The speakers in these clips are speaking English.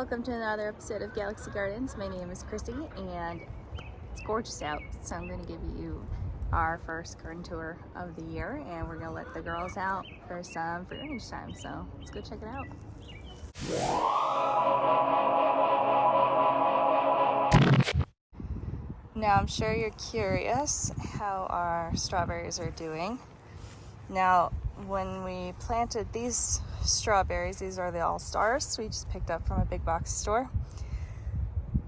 Welcome to another episode of Galaxy Gardens. My name is Chrissy and it's gorgeous out, so I'm going to give you our first garden tour of the year, and we're going to let the girls out for some free range time, so let's go check it out. Now I'm sure you're curious how our strawberries are doing. Now when we planted these strawberries, these are the All-Stars we just picked up from a big box store.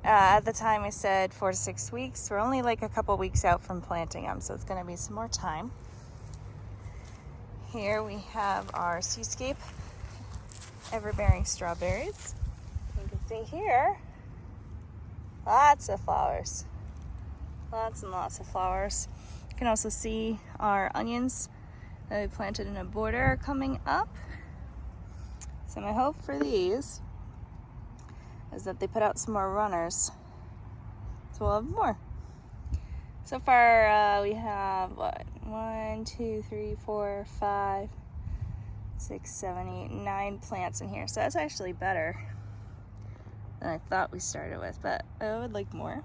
At the time I said 4 to 6 weeks. We're only like a couple weeks out from planting them, so it's going to be some more time. Here we have our Seascape ever-bearing strawberries. You can see here, lots of flowers. Lots and lots of flowers. You can also see our onions that we planted in a border are coming up. So my hope for these is that they put out some more runners, so we'll have more. So far we have what, 1, 2, 3, 4, 5, 6, 7, 8, 9 plants in here, so that's actually better than I thought we started with, but I would like more.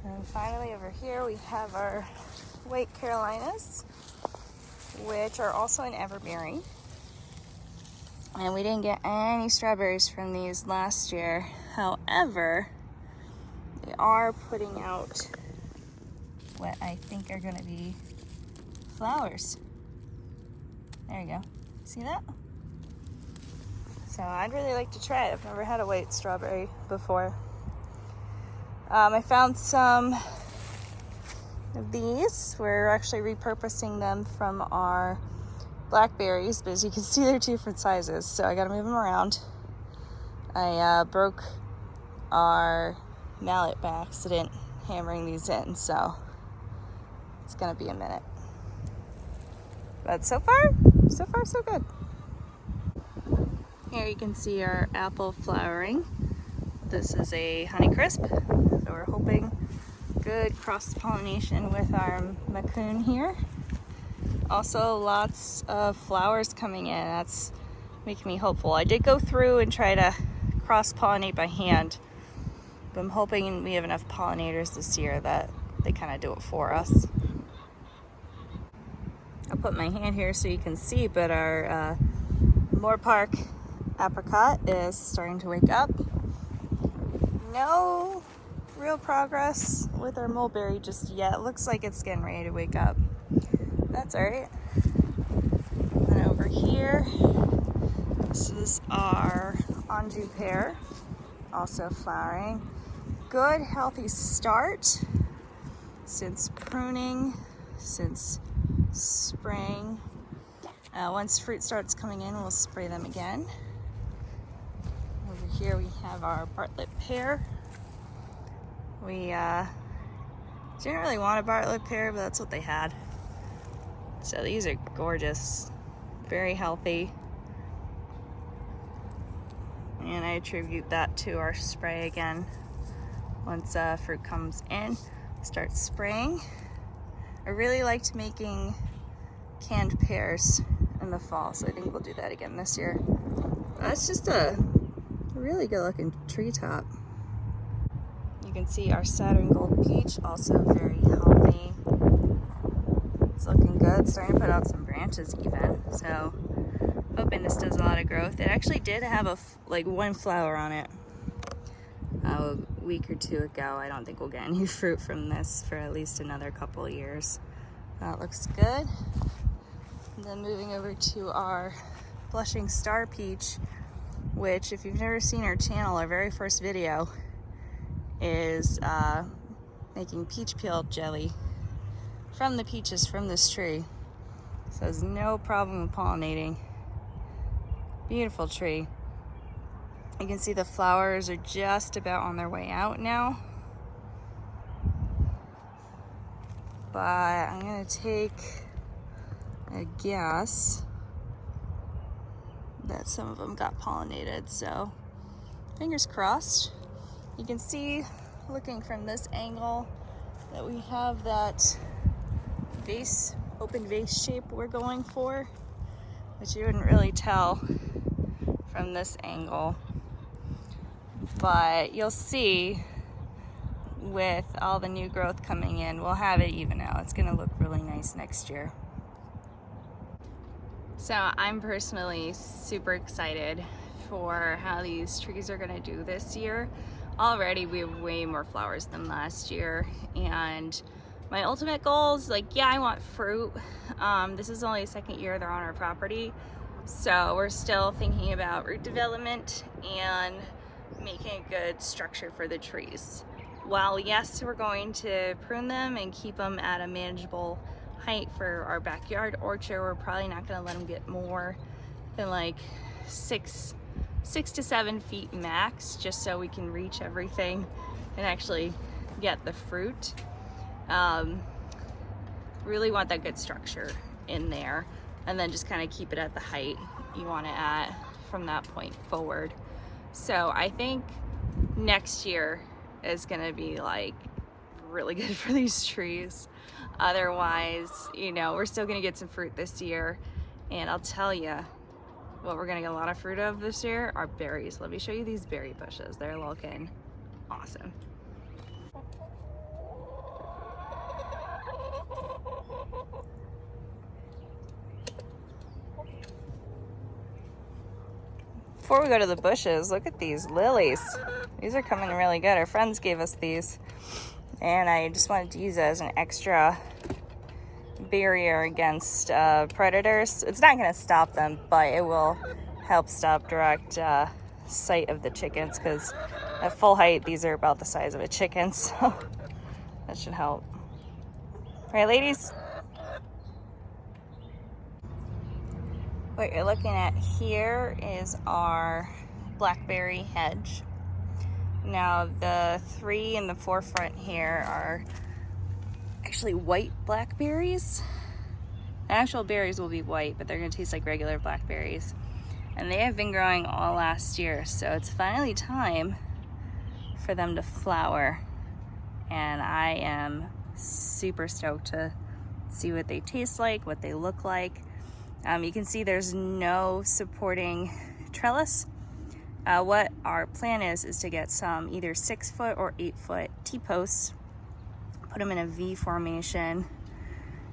And finally over here we have our White Carolinas, which are also an everbearing. And we didn't get any strawberries from these last year. However, they are putting out what I think are going to be flowers. There you go. See that? So I'd really like to try it. I've never had a white strawberry before. I found some of these. We're actually repurposing them from our Blackberries, but as you can see, they're 2 different sizes, so I gotta move them around. I broke our mallet by accident hammering these in, so it's gonna be a minute. But so far so good. Here you can see our apple flowering. This is a Honeycrisp, so we're hoping good cross-pollination with our macoon here. Also lots of flowers coming in. That's making me hopeful. I did go through and try to cross-pollinate by hand, but I'm hoping we have enough pollinators this year that they kind of do it for us. I'll put my hand here so you can see, but our Moorpark Apricot is starting to wake up. No real progress with our mulberry just yet. It looks like it's getting ready to wake up. That's alright. And over here, this is our Anjou pear, also flowering. Good, healthy start since pruning, since spring. Once fruit starts coming in, we'll spray them again. Over here we have our Bartlett pear. We didn't really want a Bartlett pear, but that's what they had. So these are gorgeous, very healthy. And I attribute that to our spray again. Once fruit comes in, start spraying. I really liked making canned pears in the fall, so I think we'll do that again this year. That's just a really good looking treetop. You can see our Saturn Gold Peach, also very healthy. It's looking good, starting to put out some branches even, so hoping this does a lot of growth. It actually did have one flower on it a week or 2 ago. I don't think we'll get any fruit from this for at least another couple of years. That looks good. And then moving over to our Blushing Star Peach, which if you've never seen our channel, our very first video is making peach peel jelly from the peaches from this tree. So there's no problem with pollinating. Beautiful tree. You can see the flowers are just about on their way out now. But I'm gonna take a guess that some of them got pollinated, so fingers crossed. You can see, looking from this angle, that we have that vase, open vase shape we're going for, which you wouldn't really tell from this angle. but you'll see with all the new growth coming in, we'll have it even out. It's gonna look really nice next year. So I'm personally super excited for how these trees are gonna do this year. Already we have way more flowers than last year, and my ultimate goals, like, yeah, I want fruit. This is only the second year they're on our property, so we're still thinking about root development and making a good structure for the trees. While yes, we're going to prune them and keep them at a manageable height for our backyard orchard, we're probably not going to let them get more than like 6 to 7 feet max, just so we can reach everything and actually get the fruit. Really want that good structure in there, and then just kind of keep it at the height you want it at from that point forward. So I think next year is gonna be like really good for these trees. Otherwise, you know, we're still gonna get some fruit this year, and I'll tell you what we're gonna get a lot of fruit of this year are berries. Let me show you these berry bushes. They're looking awesome. Before we go to the bushes, look at these lilies. These are coming really good. Our friends gave us these, and I just wanted to use it as an extra barrier against predators. It's not going to stop them, but it will help stop direct sight of the chickens, because at full height, these are about the size of a chicken, so that should help. Right, ladies? What you're looking at here is our Blackberry Hedge. Now the 3 in the forefront here are actually white blackberries. The actual berries will be white, but they're gonna taste like regular blackberries. And they have been growing all last year, so it's finally time for them to flower. And I am super stoked to see what they taste like, what they look like. You can see there's no supporting trellis. What our plan is to get some either 6-foot or 8-foot T-posts, put them in a V formation,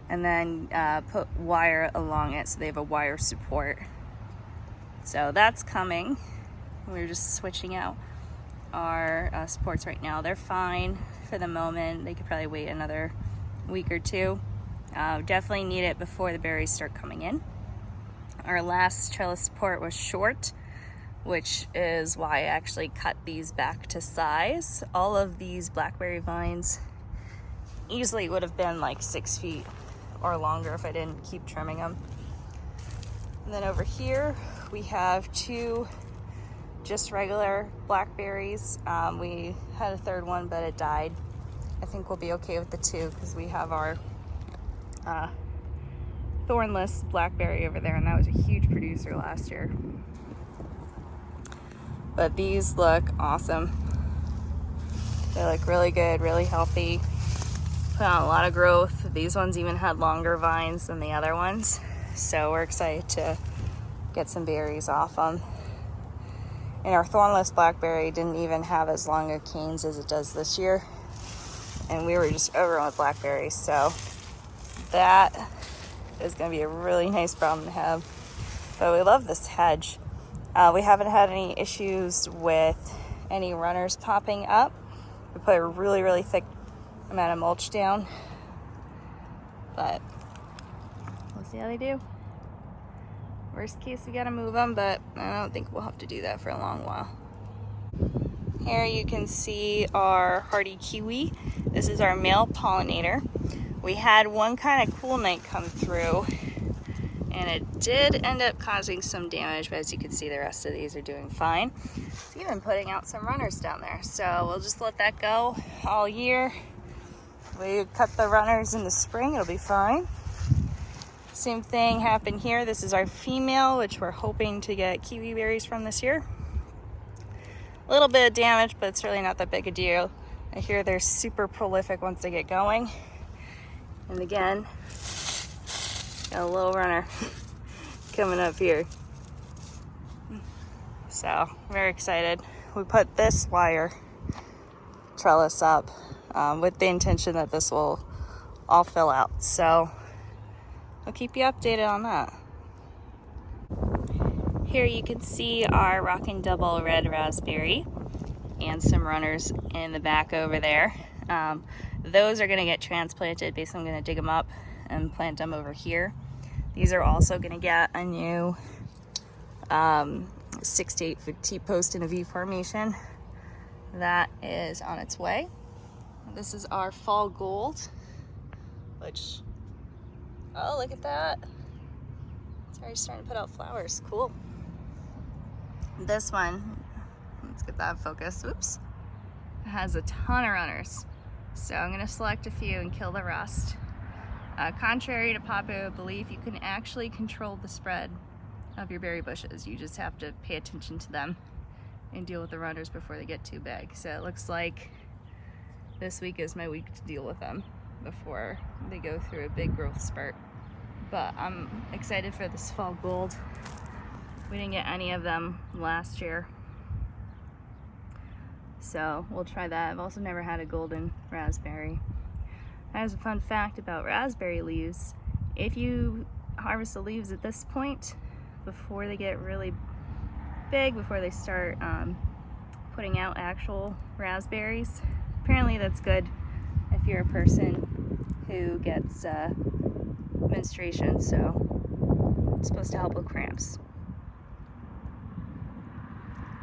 and then put wire along it so they have a wire support. So that's coming. We're just switching out our supports right now. They're fine for the moment. They could probably wait another week or two. Definitely need it before the berries start coming in. Our last trellis support was short, which is why I actually cut these back to size. All of these blackberry vines easily would have been like 6 feet or longer if I didn't keep trimming them. And then over here we have 2 just regular blackberries. We had a third one, but it died. I think we'll be okay with the 2 because we have our thornless blackberry over there, and that was a huge producer last year. But these look awesome. They look really good, really healthy. Put on a lot of growth. These ones even had longer vines than the other ones, so we're excited to get some berries off them. And our thornless blackberry didn't even have as long of canes as it does this year, and we were just overrun with blackberries, so that is going to be a really nice problem to have. But we love this hedge. We haven't had any issues with any runners popping up. We put a really thick amount of mulch down, but we'll see how they do. Worst case, we gotta move them, but I don't think we'll have to do that for a long while. Here you can see our Hearty Kiwi. This is our male pollinator. We had one kind of cool night come through, and it did end up causing some damage, but as you can see, the rest of these are doing fine. It's even putting out some runners down there, so we'll just let that go all year. We cut the runners in the spring, it'll be fine. Same thing happened here. This is our female, which we're hoping to get kiwi berries from this year. A little bit of damage, but it's really not that big a deal. I hear they're super prolific once they get going. And again, got a little runner coming up here. So, very excited. we put this wire trellis up with the intention that this will all fill out. So I'll keep you updated on that. Here you can see our Rockin' Double Red Raspberry and some runners in the back over there. Those are gonna get transplanted. Basically, I'm gonna dig them up and plant them over here. These are also gonna get a new 6 to 8 foot T-post in a V formation. That is on its way. This is our fall gold, which, oh, look at that. It's already starting to put out flowers, cool. This one, let's get that focused, oops. It has a ton of runners. So I'm gonna select a few and kill the rest. Contrary to popular belief, you can actually control the spread of your berry bushes. You just have to pay attention to them and deal with the runners before they get too big. So it looks like this week is my week to deal with them before they go through a big growth spurt. But I'm excited for this fall gold. We didn't get any of them last year, so we'll try that. I've also never had a golden raspberry. As a fun fact about raspberry leaves, if you harvest the leaves at this point, before they get really big, before they start putting out actual raspberries, apparently that's good if you're a person who gets menstruation, so it's supposed to help with cramps.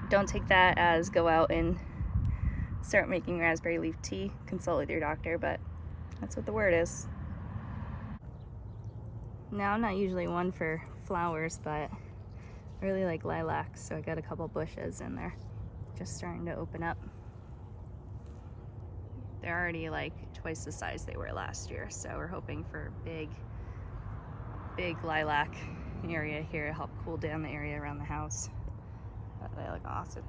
Don't take that as go out and start making raspberry leaf tea. Consult with your doctor, but that's what the word is. Now, I'm not usually one for flowers, but I really like lilacs, so I got a couple bushes in there just starting to open up. They're already like twice the size they were last year, so we're hoping for a big lilac area here to help cool down the area around the house. But they look awesome.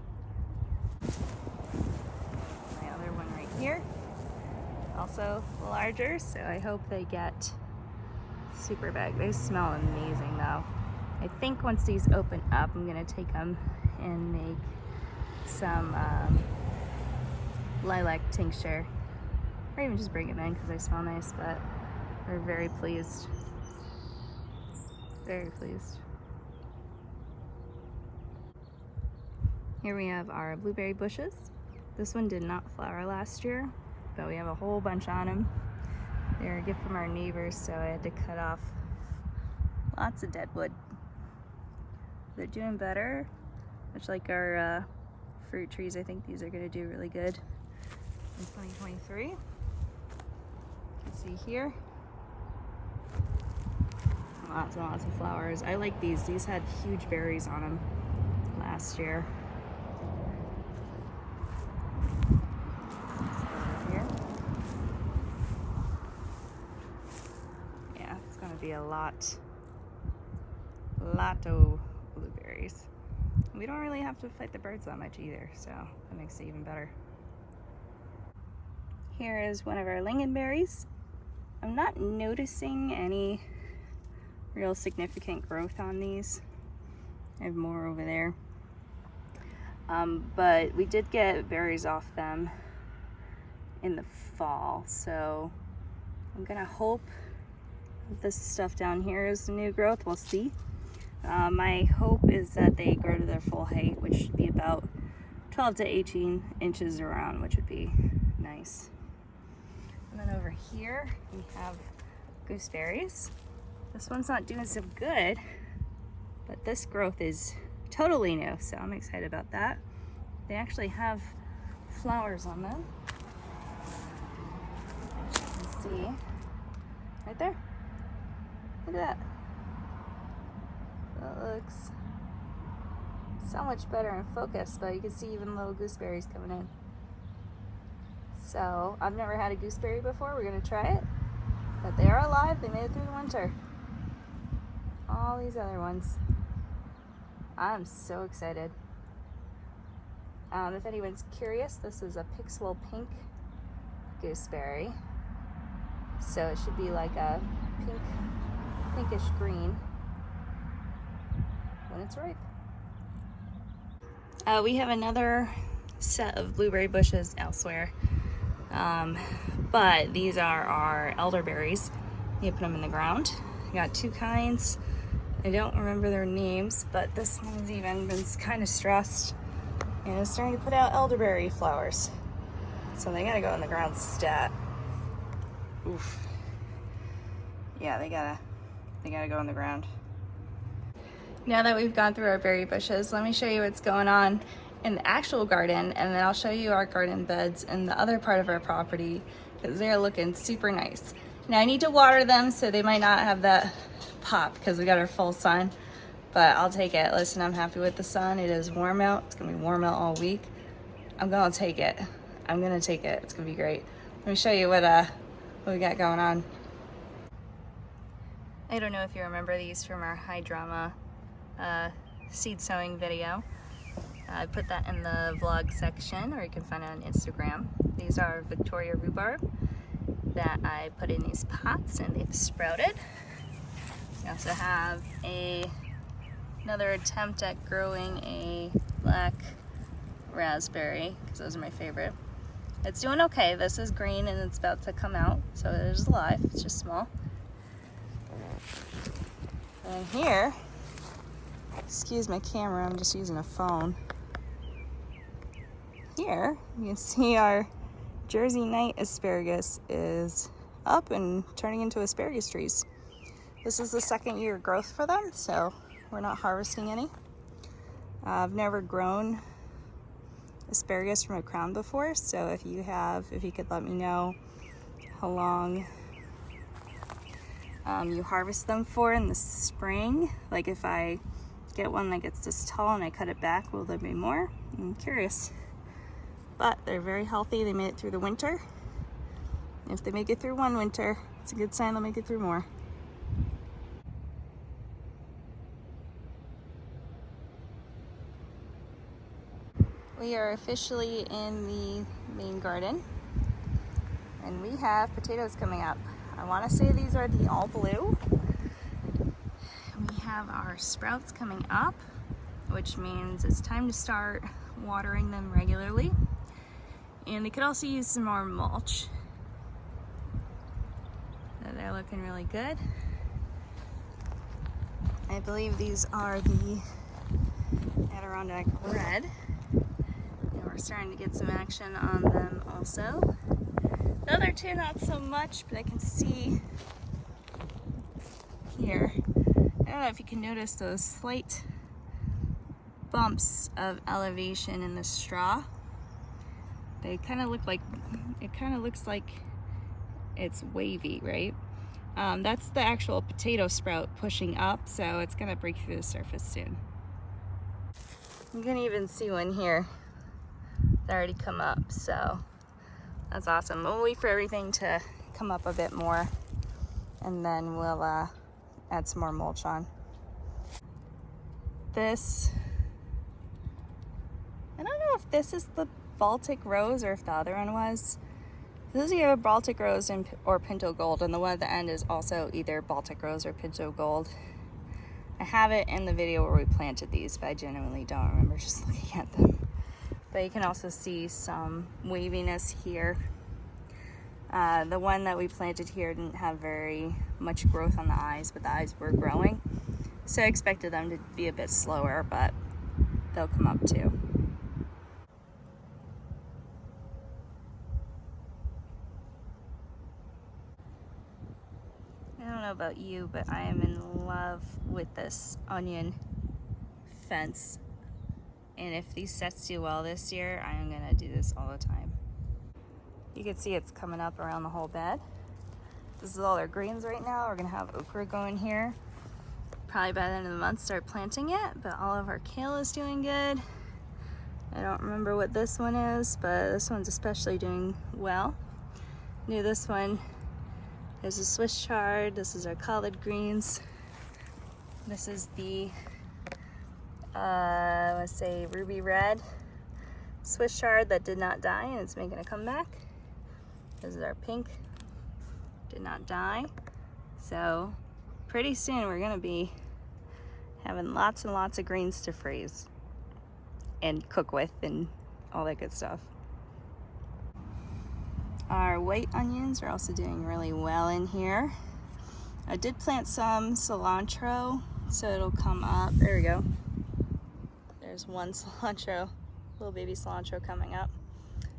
My other one right here, also larger, so I hope they get super big. They smell amazing though. I think once these open up, I'm gonna take them and make some lilac tincture, or even just bring them in because they smell nice. But we're very pleased. Very pleased. Here we have our blueberry bushes. This one did not flower last year, but we have a whole bunch on them. They're a gift from our neighbors, so I had to cut off lots of dead wood. They're doing better, much like our fruit trees. I think these are going to do really good in 2023. You can see here, lots and lots of flowers. I like these. These had huge berries on them last year. Be a lot of blueberries. We don't really have to fight the birds that much either, so that makes it even better. Here is one of our Lingenberries. I'm not noticing any real significant growth on these. I have more over there. But we did get berries off them in the fall, so I'm gonna hope this stuff down here is the new growth. We'll see. My hope is that they grow to their full height, which should be about 12 to 18 inches around, which would be nice. And then over here we have gooseberries. This one's not doing so good, but this growth is totally new, so I'm excited about that. They actually have flowers on them, as you can see right there. Look at that. That looks so much better in focus, but you can see even little gooseberries coming in. So I've never had a gooseberry before. We're gonna try it, but they are alive. They made it through the winter. All these other ones. I'm so excited. If anyone's curious, this is a Pixel Pink gooseberry. So it should be like a pinkish green when it's ripe. We have another set of blueberry bushes elsewhere. But these are our elderberries. You put them in the ground. You got two kinds. I don't remember their names, but this one's even been kind of stressed and it's starting to put out elderberry flowers. So they gotta go in the ground stat. Oof. Yeah, they gotta go in the ground. Now that we've gone through our berry bushes, let me show you what's going on in the actual garden, and then I'll show you our garden beds in the other part of our property because they're looking super nice. Now I need to water them, so they might not have that pop because we got our full sun, but I'll take it. Listen, I'm happy with the sun. It is warm out. It's gonna be warm out all week. I'm gonna take it. I'm gonna take it. It's gonna be great. Let me show you what we got going on. I don't know if you remember these from our high drama seed sowing video. I put that in the vlog section, or you can find it on Instagram. These are Victoria rhubarb that I put in these pots and they've sprouted. We also have another attempt at growing a black raspberry, because those are my favorite. It's doing okay. This is green and it's about to come out, so it is alive. It's just small. And here, excuse my camera, I'm just using a phone. Here, you can see our Jersey night asparagus is up and turning into asparagus trees. This is the second year growth for them, so we're not harvesting any. I've never grown asparagus from a crown before, so if you could let me know how long you harvest them for in the spring. Like if I get one that gets this tall and I cut it back, will there be more? I'm curious. But they're very healthy. They made it through the winter. If they make it through one winter, it's a good sign they'll make it through more. We are officially in the main garden and we have potatoes coming up. I want to say these are the all blue. We have our sprouts coming up, which means it's time to start watering them regularly. And they could also use some more mulch. So they're looking really good. I believe these are the Adirondack Red. And we're starting to get some action on them also. The other two, not so much, but I can see here. I don't know if you can notice those slight bumps of elevation in the straw. They kind of look like, it kind of looks like it's wavy, right? That's the actual potato sprout pushing up, so it's gonna break through the surface soon. You can even see one here that already come up, so that's awesome. We'll wait for everything to come up a bit more, and then we'll add some more mulch on. This, I don't know if this is the Baltic Rose or if the other one was. This is either Baltic Rose or Pinto Gold, and the one at the end is also either Baltic Rose or Pinto Gold. I have it in the video where we planted these, but I genuinely don't remember just looking at them. But you can also see some waviness here. The one that we planted here didn't have very much growth on the eyes, but the eyes were growing. So I expected them to be a bit slower, but they'll come up too. I don't know about you, but I am in love with this onion fence. And if these sets do well this year, I am gonna do this all the time. You can see it's coming up around the whole bed. This is all our greens right now. We're gonna have okra going here. Probably by the end of the month start planting it, but all of our kale is doing good. I don't remember what this one is, but this one's especially doing well. Knew this one is a Swiss chard. This is our collard greens. This is the let's say ruby red Swiss chard that did not die and it's making a comeback. This is our pink, did not die. So pretty soon we're gonna be having lots and lots of greens to freeze and cook with and all that good stuff. Our white onions are also doing really well in here. I did plant some cilantro, so it'll come up. There we go. There's one cilantro, little baby cilantro coming up.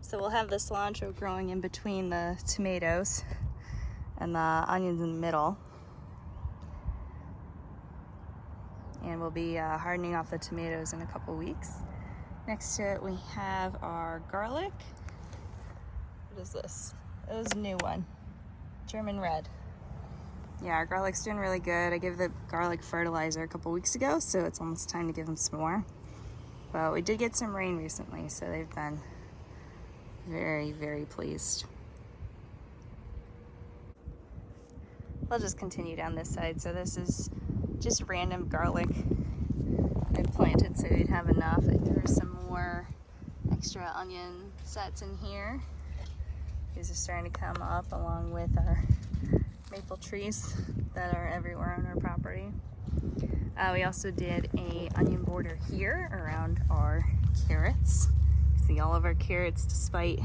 So we'll have the cilantro growing in between the tomatoes and the onions in the middle. And we'll be hardening off the tomatoes in a couple weeks. Next to it we have our garlic. What is this? It was a new one. German red. Yeah, our garlic's doing really good. I gave the garlic fertilizer a couple weeks ago, so it's almost time to give them some more. But we did get some rain recently, so they've been very, very pleased. We'll just continue down this side. So this is just random garlic I planted so we'd have enough. I threw some more extra onion sets in here. These are starting to come up along with our maple trees that are everywhere on our property. We also did a onion border here around our carrots. See all of our carrots, despite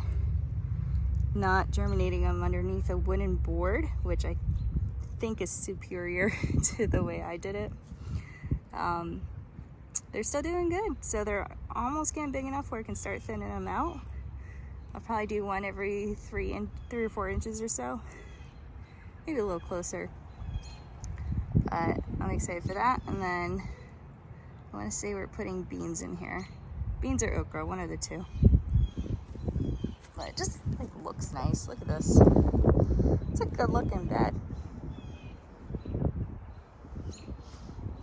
not germinating them underneath a wooden board, which I think is superior to the way I did it. They're still doing good, so they're almost getting big enough where I can start thinning them out. I'll probably do one every 3 or 4 inches or so, maybe a little closer. But I'm excited for that. And then I want to say we're putting beans in here. Beans or okra, one of the two. But it just like looks nice. Look at this. It's a good looking bed.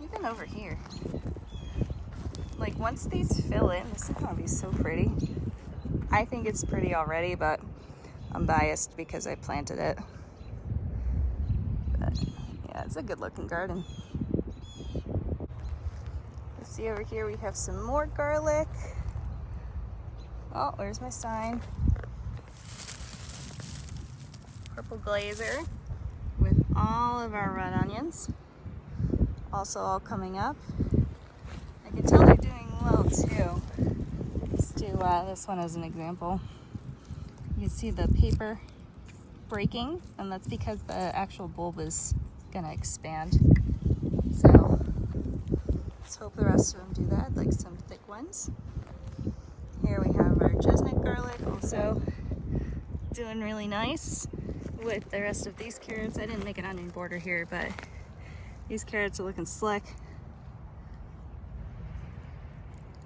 Even over here. Like once these fill in, this is gonna be so pretty. I think it's pretty already, but I'm biased because I planted it. But yeah, it's a good looking garden. Let's see over here, we have some more garlic. Oh, where's my sign? Purple glazer with all of our red onions. Also all coming up. I can tell they're doing well too. Let's do this one as an example. You can see the paper breaking, and that's because the actual bulb is gonna expand. So let's hope the rest of them do that, like some thick ones. Here we have our chestnut garlic, also doing really nice with the rest of these carrots. I didn't make an onion border here, but these carrots are looking slick.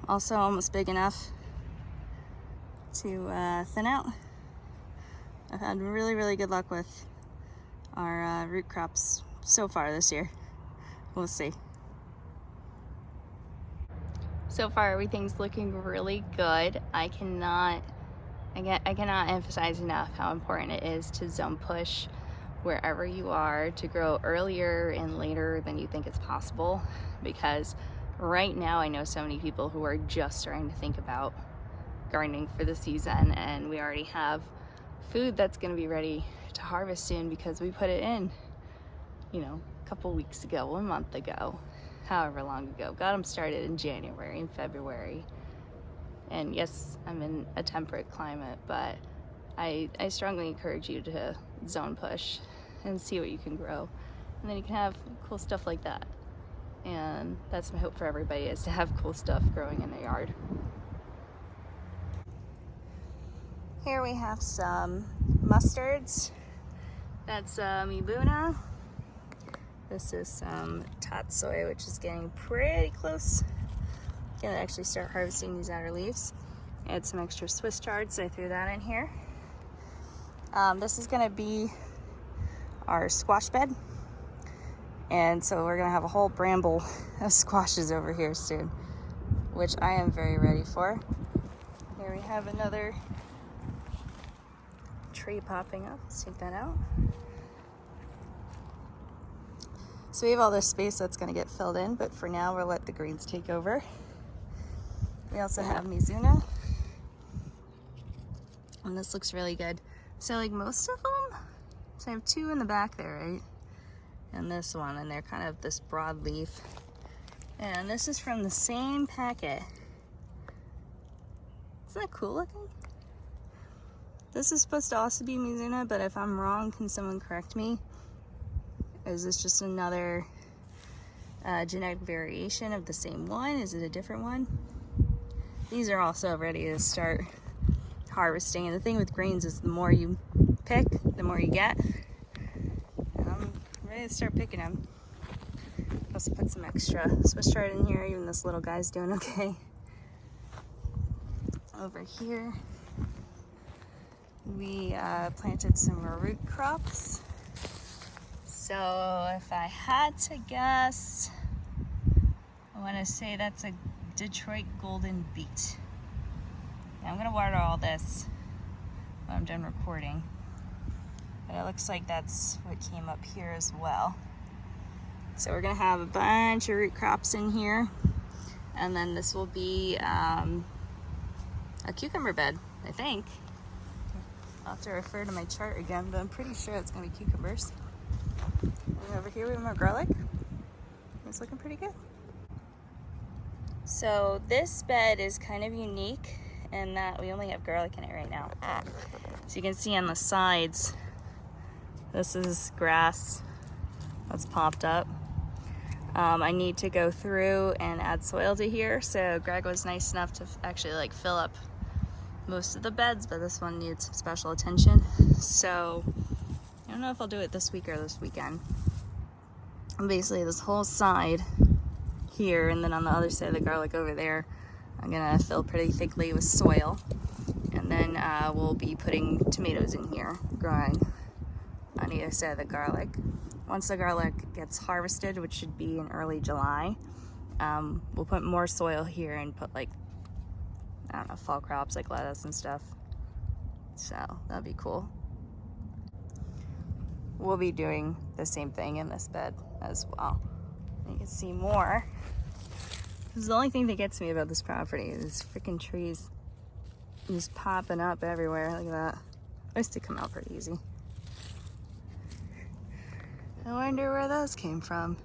Also almost big enough to thin out. I've had really, really good luck with our root crops so far this year. We'll see. So far, everything's looking really good. I cannot emphasize enough how important it is to zone push wherever you are, to grow earlier and later than you think it's possible, because right now I know so many people who are just starting to think about gardening for the season, and we already have food that's going to be ready to harvest soon because we put it in, you know, a couple weeks ago, a month ago, however long ago. Got them started in January and February. And yes, I'm in a temperate climate, but I strongly encourage you to zone push and see what you can grow. And then you can have cool stuff like that. And that's my hope for everybody, is to have cool stuff growing in their yard. Here we have some mustards. That's Mizuna. This is some tatsoi, which is getting pretty close. Gonna actually start harvesting these outer leaves. Add some extra Swiss chard, so I threw that in here. This is gonna be our squash bed. And so we're gonna have a whole bramble of squashes over here soon, which I am very ready for. Here we have another tree popping up. Let's take that out. So we have all this space that's gonna get filled in, but for now we'll let the greens take over. We also have Mizuna, and this looks really good. So like most of them, so I have 2 in the back there, right? And this one, and they're kind of this broad leaf. And this is from the same packet Isn't that cool looking? This is supposed to also be Mizuna, but if I'm wrong, can someone correct me? Is this just another genetic variation of the same one? Is it a different one? These are also ready to start harvesting, and the thing with greens is the more you pick, the more you get. I'm ready to start picking them. Also put some extra Swiss chard in here, even this little guy's doing okay. Over here, we planted some more root crops. So if I had to guess, I want to say that's a Detroit Golden Beet. Now I'm going to water all this when I'm done recording. But it looks like that's what came up here as well. So we're going to have a bunch of root crops in here. And then this will be a cucumber bed, I think. I'll have to refer to my chart again, but I'm pretty sure it's going to be cucumbers. And over here we have more garlic. It's looking pretty good. So this bed is kind of unique in that we only have garlic in it right now. So you can see on the sides, this is grass that's popped up. I need to go through and add soil to here. So Greg was nice enough to actually like fill up most of the beds, but this one needs some special attention. So I don't know if I'll do it this week or this weekend. And basically this whole side here, and then on the other side of the garlic over there, I'm gonna fill pretty thickly with soil. And then we'll be putting tomatoes in here, growing on either side of the garlic. Once the garlic gets harvested, which should be in early July, we'll put more soil here and put like, I don't know, fall crops like lettuce and stuff. So that'll be cool. We'll be doing the same thing in this bed as well. You can see more. This is the only thing that gets me about this property is freaking trees just popping up everywhere. Look at that. They used to come out pretty easy. I wonder where those came from.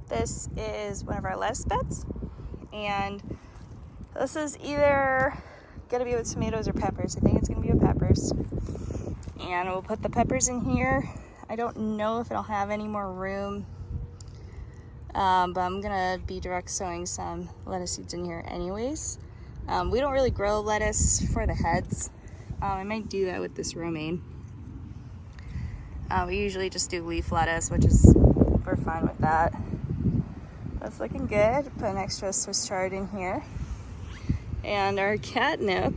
This is one of our lettuce beds, and this is either gonna be with tomatoes or peppers. I think it's gonna be with peppers. And we'll put the peppers in here. I don't know if it'll have any more room, but I'm gonna be direct sowing some lettuce seeds in here anyways. We don't really grow lettuce for the heads. I might do that with this romaine. We usually just do leaf lettuce, which is, we're fine with that. That's looking good. Put an extra Swiss chard in here. And our catnip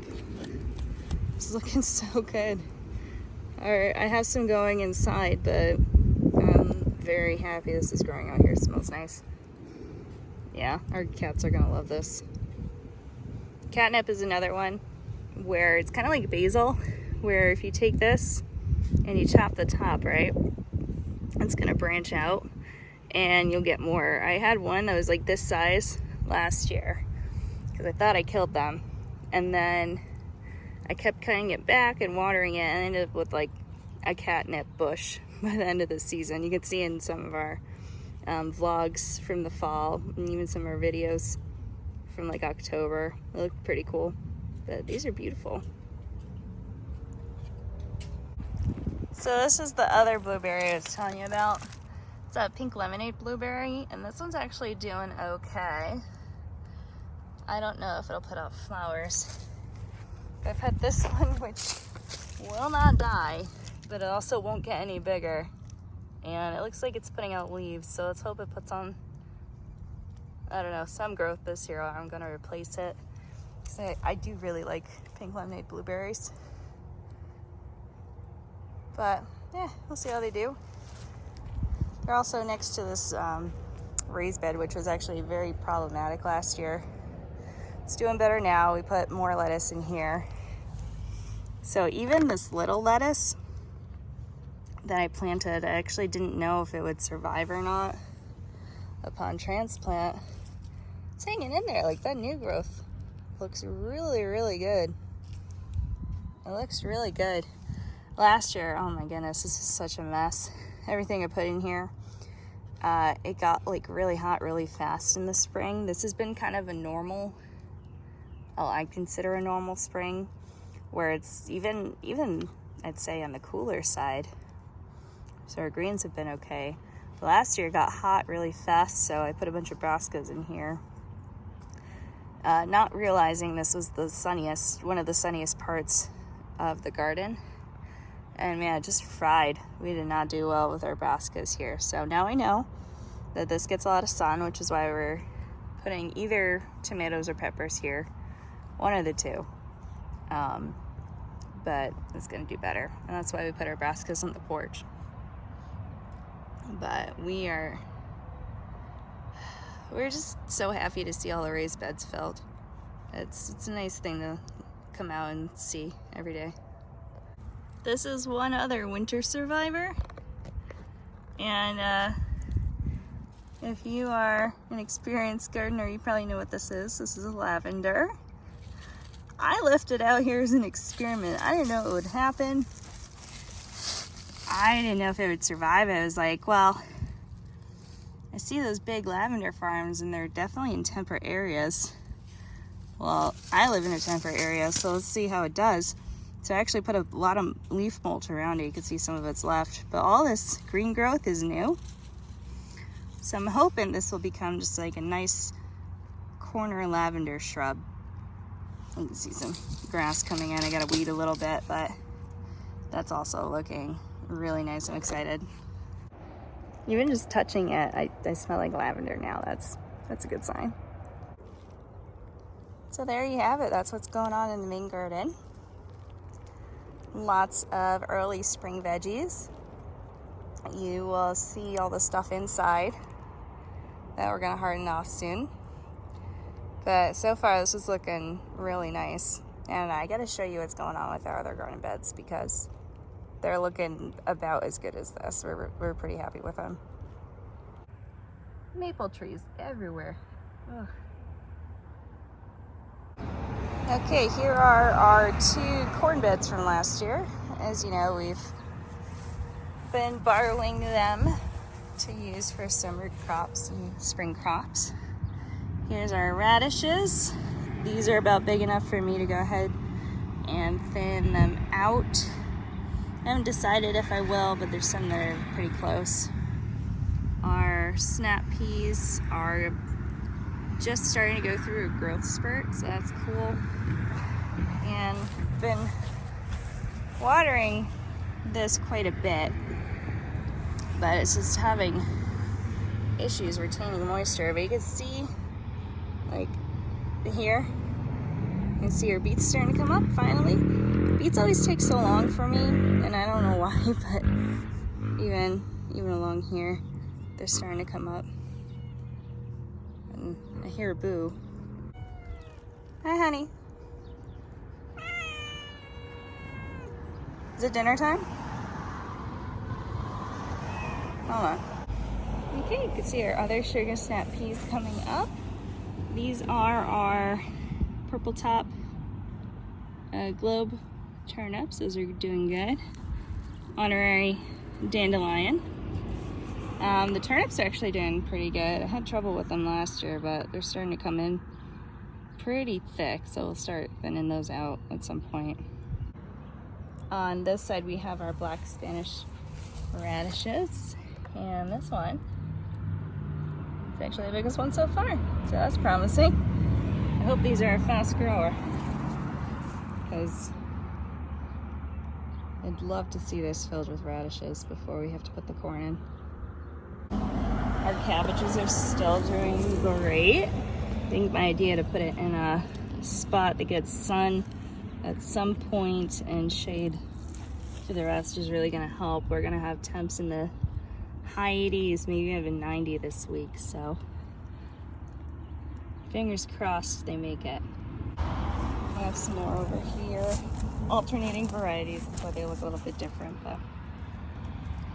is looking so good. I have some going inside, but I'm very happy this is growing out here. It smells nice. Yeah, our cats are gonna love this. Catnip is another one where it's kind of like basil, where if you take this and you chop the top, right, it's gonna branch out and you'll get more. I had one that was like this size last year because I thought I killed them, and then I kept cutting it back and watering it, and I ended up with like a catnip bush by the end of the season. You can see in some of our vlogs from the fall, and even some of our videos from like October. They look pretty cool, but these are beautiful. So this is the other blueberry I was telling you about. It's a pink lemonade blueberry, and this one's actually doing okay. I don't know if it'll put out flowers. I've had this one, which will not die, but it also won't get any bigger. And it looks like it's putting out leaves, so let's hope it puts on, I don't know, some growth this year. I'm gonna replace it. So I do really like pink lemonade blueberries. But yeah, we'll see how they do. They're also next to this raised bed, which was actually very problematic last year. It's doing better now. We put more lettuce in here. So even this little lettuce that I planted, I actually didn't know if it would survive or not upon transplant. It's hanging in there. Like, that new growth looks really, really good. It looks really good. Last year, oh my goodness, this is such a mess. Everything I put in here, it got like really hot really fast in the spring. This has been kind of a normal, well, I consider a normal spring, where it's even I'd say on the cooler side. So our greens have been okay. But last year it got hot really fast, so I put a bunch of brassicas in here. Not realizing this was one of the sunniest parts of the garden. And man, it just fried. We did not do well with our brassicas here. So now I know that this gets a lot of sun, which is why we're putting either tomatoes or peppers here. One of the two. But it's gonna do better. And that's why we put our brassicas on the porch. But we're just so happy to see all the raised beds filled. It's a nice thing to come out and see every day. This is one other winter survivor, and if you are an experienced gardener, you probably know what this is. This is a lavender. I left it out here as an experiment. I didn't know it would happen. I didn't know if it would survive. I was like, well, I see those big lavender farms and they're definitely in temperate areas. Well, I live in a temperate area, so let's see how it does. So I actually put a lot of leaf mulch around it. You can see some of it's left, but all this green growth is new. So I'm hoping this will become just like a nice corner lavender shrub. You can see some grass coming in. I gotta weed a little bit, but that's also looking really nice. I'm excited. Even just touching it, I smell like lavender now. That's a good sign. So there you have it. That's what's going on in the main garden. Lots of early spring veggies. You will see all the stuff inside that we're gonna harden off soon. But so far this is looking really nice. And I gotta show you what's going on with our other garden beds because they're looking about as good as this. We're pretty happy with them. Maple trees everywhere. Ugh. Okay, here are our 2 corn beds from last year. As you know, we've been borrowing them to use for summer crops and spring crops. Here's our radishes. These are about big enough for me to go ahead and thin them out. I haven't decided if I will, but there's some that are pretty close. Our snap peas are just starting to go through a growth spurt, so that's cool. And been watering this quite a bit, but it's just having issues retaining moisture. But you can see, like here, you can see our beets starting to come up finally. Beets always take so long for me, and I don't know why, but even along here, they're starting to come up. And I hear a boo. Hi, honey. Is it dinner time? Hold on. Okay, you can see our other sugar snap peas coming up. These are our purple top globe turnips. Those are doing good. Honorary dandelion. The turnips are actually doing pretty good. I had trouble with them last year, but they're starting to come in pretty thick, so we'll start thinning those out at some point. On this side we have our black Spanish radishes, and this one is actually the biggest one so far, so that's promising. I hope these are a fast grower, because I'd love to see this filled with radishes before we have to put the corn in. Our cabbages are still doing great. I think my idea to put it in a spot that gets sun at some point and shade for the rest is really gonna help. We're gonna have temps in the high 80s, maybe even 90 this week, so fingers crossed they make it. I have some more over here, alternating varieties, that's why they look a little bit different, but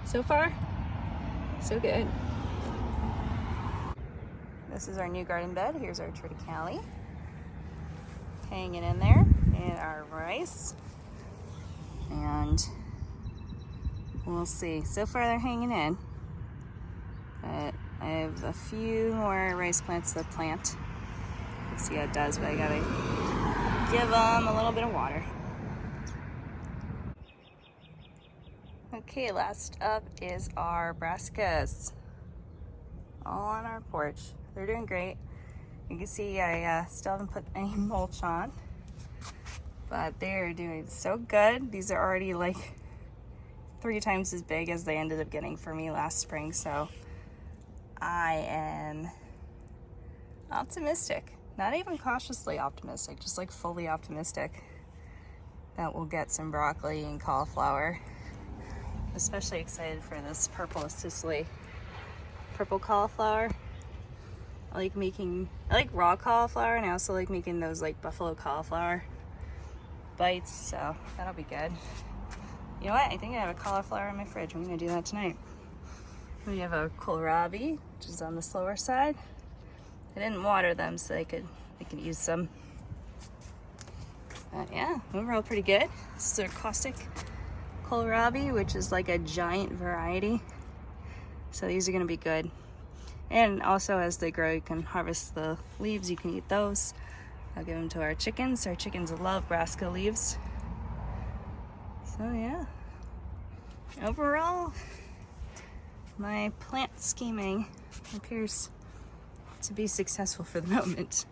so far, so good. This is our new garden bed. Here's our triticale hanging in there, and our rice, and we'll see. So far they're hanging in, but I have a few more rice plants to plant. We'll see how it does, but I gotta give them a little bit of water. Okay, last up is our Brassicas, all on our porch. They're doing great. You can see I still haven't put any mulch on, but they're doing so good. These are already like 3 times as big as they ended up getting for me last spring, so I am optimistic. Not even cautiously optimistic, just like fully optimistic that we'll get some broccoli and cauliflower. Especially excited for this purple Sicily purple cauliflower. I like raw cauliflower, and I also like making those like buffalo cauliflower bites, so that'll be good. You know what? I think I have a cauliflower in my fridge. I'm gonna do that tonight. We have a kohlrabi, which is on the slower side. I didn't water them so they could use some. But yeah, overall pretty good. This is our Caustic Kohlrabi, which is like a giant variety. So these are gonna be good. And also as they grow, you can harvest the leaves, you can eat those. I'll give them to our chickens. Our chickens love brassica leaves. So yeah, overall, my plant scheming appears to be successful for the moment.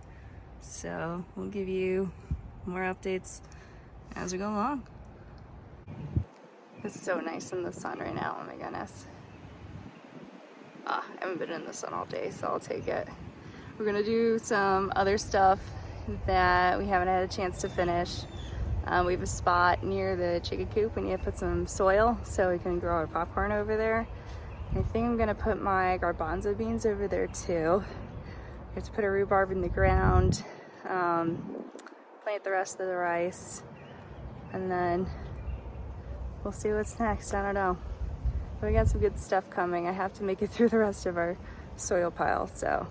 So we'll give you more updates as we go along. It's so nice in the sun right now, oh my goodness. I haven't been in the sun all day, so I'll take it. We're gonna do some other stuff that we haven't had a chance to finish. We have a spot near the chicken coop. We need to put some soil so we can grow our popcorn over there. I think I'm gonna put my garbanzo beans over there too. We have to put a rhubarb in the ground, plant the rest of the rice, and then we'll see what's next. I don't know. But we got some good stuff coming. I have to make it through the rest of our soil pile, so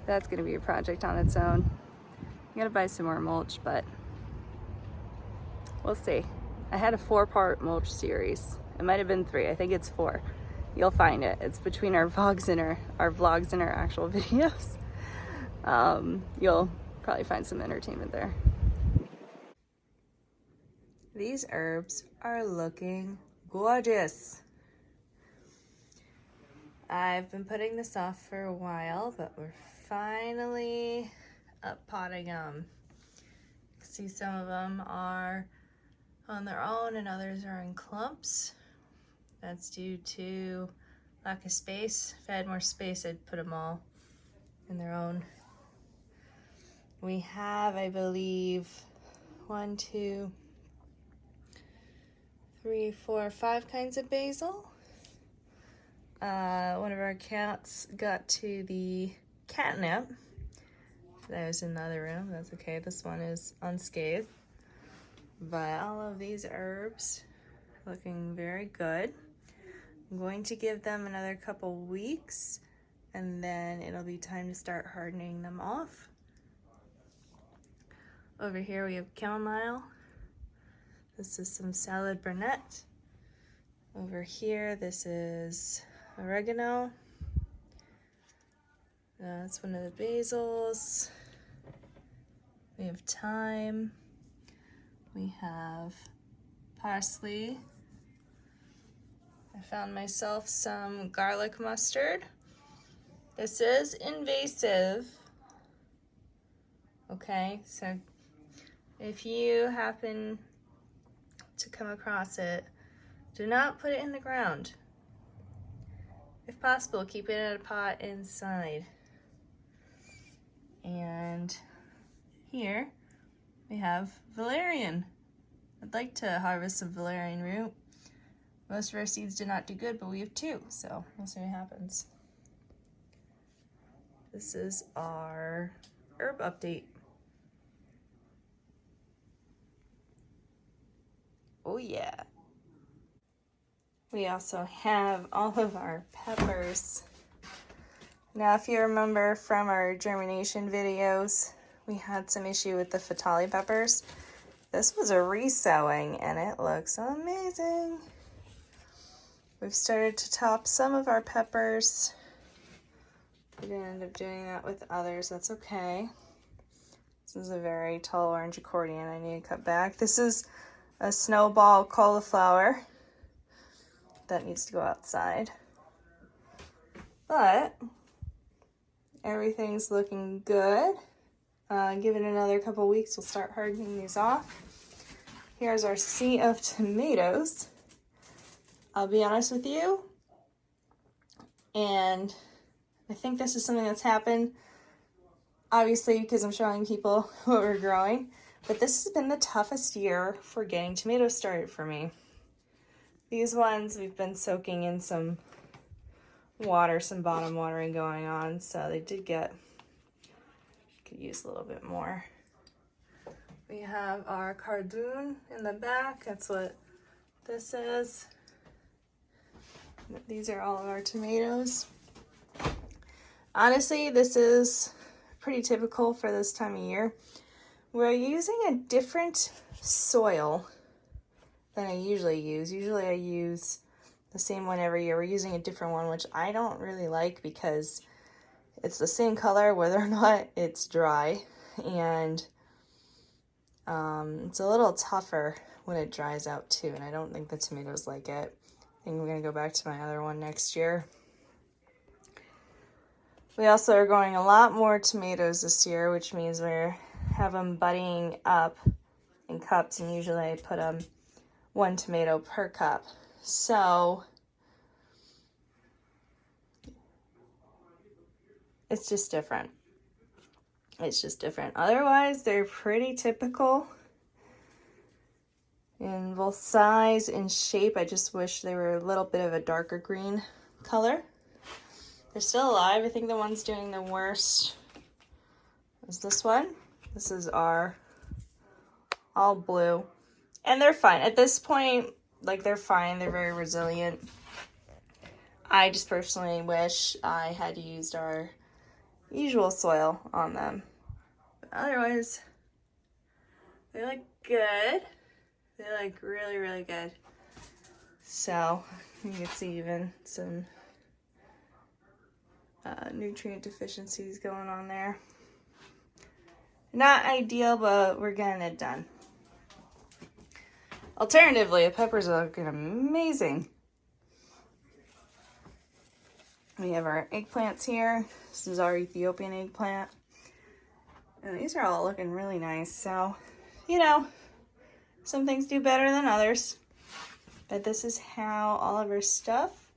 that's gonna be a project on its own. I'm gonna buy some more mulch, but we'll see. I had a 4-part mulch series. It might have been 3, I think it's 4. You'll find it. It's between our vlogs and our actual videos. You'll probably find some entertainment there. These herbs are looking gorgeous. I've been putting this off for a while, but we're finally up potting them. See, some of them are on their own and others are in clumps. That's due to lack of space. If I had more space, I'd put them all in their own. We have, I believe, 1, 2, 3, 4, 5 kinds of basil. One of our cats got to the catnip. That was in the other room. That's okay. This one is unscathed. But all of these herbs looking very good. I'm going to give them another couple weeks, and then it'll be time to start hardening them off. Over here we have chamomile. This is some salad burnet. Over here, this is oregano. That's one of the basils. We have thyme. We have parsley. I found myself some garlic mustard. This is invasive. Okay, so if you happen to come across it, do not put it in the ground. If possible, keep it in a pot inside. And here we have valerian. I'd like to harvest some valerian root. Most of our seeds did not do good, but we have 2, so we'll see what happens. This is our herb update. Oh yeah. We also have all of our peppers. Now, if you remember from our germination videos, we had some issue with the fatale peppers. This was a resowing and it looks amazing. We've started to top some of our peppers. We didn't end up doing that with others. That's okay. This is a very tall orange accordion I need to cut back. This is a snowball cauliflower that needs to go outside. But everything's looking good. Give it another couple weeks, we'll start hardening these off. Here's our sea of tomatoes. I'll be honest with you, and I think this is something that's happened, obviously, because I'm showing people what we're growing, but this has been the toughest year for getting tomatoes started for me. These ones, we've been soaking in some water, some bottom watering going on, so they did could use a little bit more. We have our cardoon in the back. That's what this is. These are all of our tomatoes. Honestly, this is pretty typical for this time of year. We're using a different soil than I usually use. Usually I use the same one every year. We're using a different one, which I don't really like because it's the same color whether or not it's dry, and it's a little tougher when it dries out too, and I don't think the tomatoes like it. I think we're gonna go back to my other one next year. We also are growing a lot more tomatoes this year, which means we have them budding up in cups, and usually I put them 1 tomato per cup. So it's just different. It's just different. Otherwise, they're pretty typical in both size and shape. I just wish they were a little bit of a darker green color. They're still alive. I think the one's doing the worst is this one. This is our all blue. And they're fine. At this point, like, they're fine. They're very resilient. I just personally wish I had used our usual soil on them. But otherwise, they look good. They look really, really good. So you can see even some nutrient deficiencies going on there. Not ideal, but we're getting it done. Alternatively, the peppers are looking amazing. We have our eggplants here. This is our Ethiopian eggplant. And these are all looking really nice. So, you know, some things do better than others. But this is how all of our stuff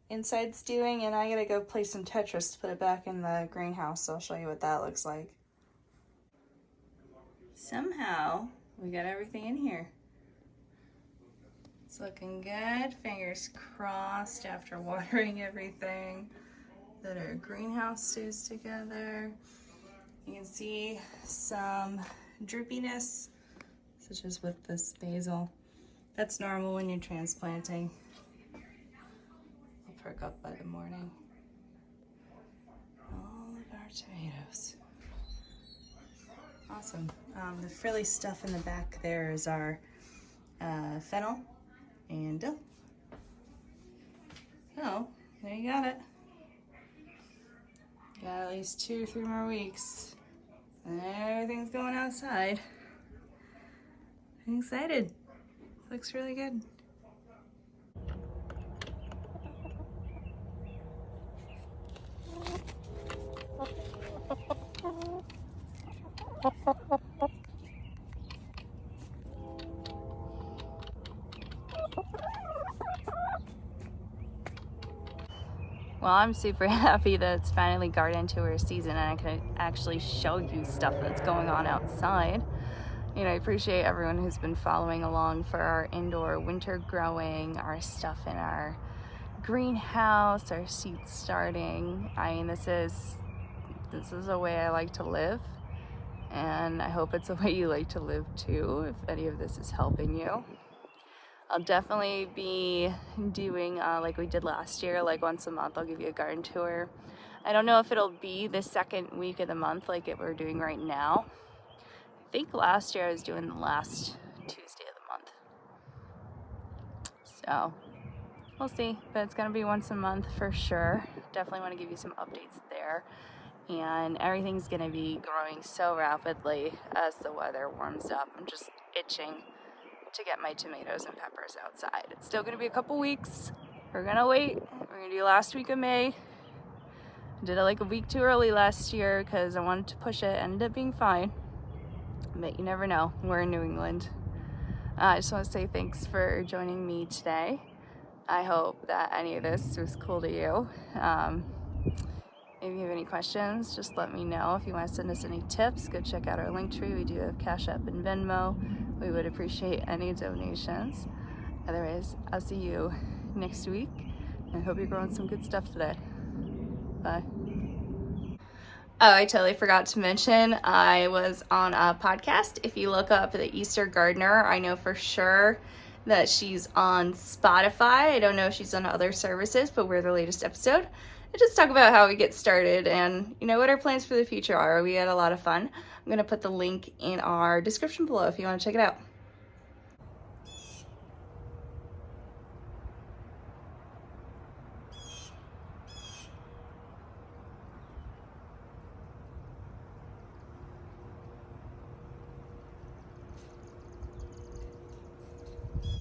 inside's doing. And I gotta go play some Tetris to put it back in the greenhouse. So I'll show you what that looks like. Somehow, we got everything in here. It's looking good. Fingers crossed after watering everything that our greenhouse stays together. You can see some droopiness, such as with this basil. That's normal when you're transplanting. They'll perk up by the morning. All of our tomatoes. Awesome. The frilly stuff in the back there is our fennel and dill. Oh, there you got it. Got at least 2 or 3 more weeks. And everything's going outside. I'm excited. Looks really good. Well, I'm super happy that it's finally garden tour season and I can actually show you stuff that's going on outside. You know, I appreciate everyone who's been following along for our indoor winter growing, our stuff in our greenhouse, our seeds starting. I mean, this is a way I like to live, and I hope it's a way you like to live too, if any of this is helping you. I'll definitely be doing like we did last year, like once a month I'll give you a garden tour. I don't know if it'll be the second week of the month like we're doing right now. I think last year I was doing the last Tuesday of the month. So we'll see, but it's gonna be once a month for sure. Definitely want to give you some updates there. And everything's gonna be growing so rapidly as the weather warms up. I'm just itching to get my tomatoes and peppers outside. It's still gonna be a couple weeks. We're gonna wait. We're gonna do last week of May. I did it like a week too early last year because I wanted to push it. Ended up being fine, but you never know. We're in New England. I just want to say thanks for joining me today. I hope that any of this was cool to you. If you have any questions, just let me know. If you want to send us any tips, go check out our link tree. We do have Cash App and Venmo. We would appreciate any donations. Otherwise, I'll see you next week. I hope you're growing some good stuff today. Bye. Oh, I totally forgot to mention, I was on a podcast. If you look up the Easter Gardener, I know for sure that she's on Spotify. I don't know if she's on other services, but we're the latest episode. I just talk about how we get started and, you know, what our plans for the future are. We had a lot of fun. I'm going to put the link in our description below if you want to check it out.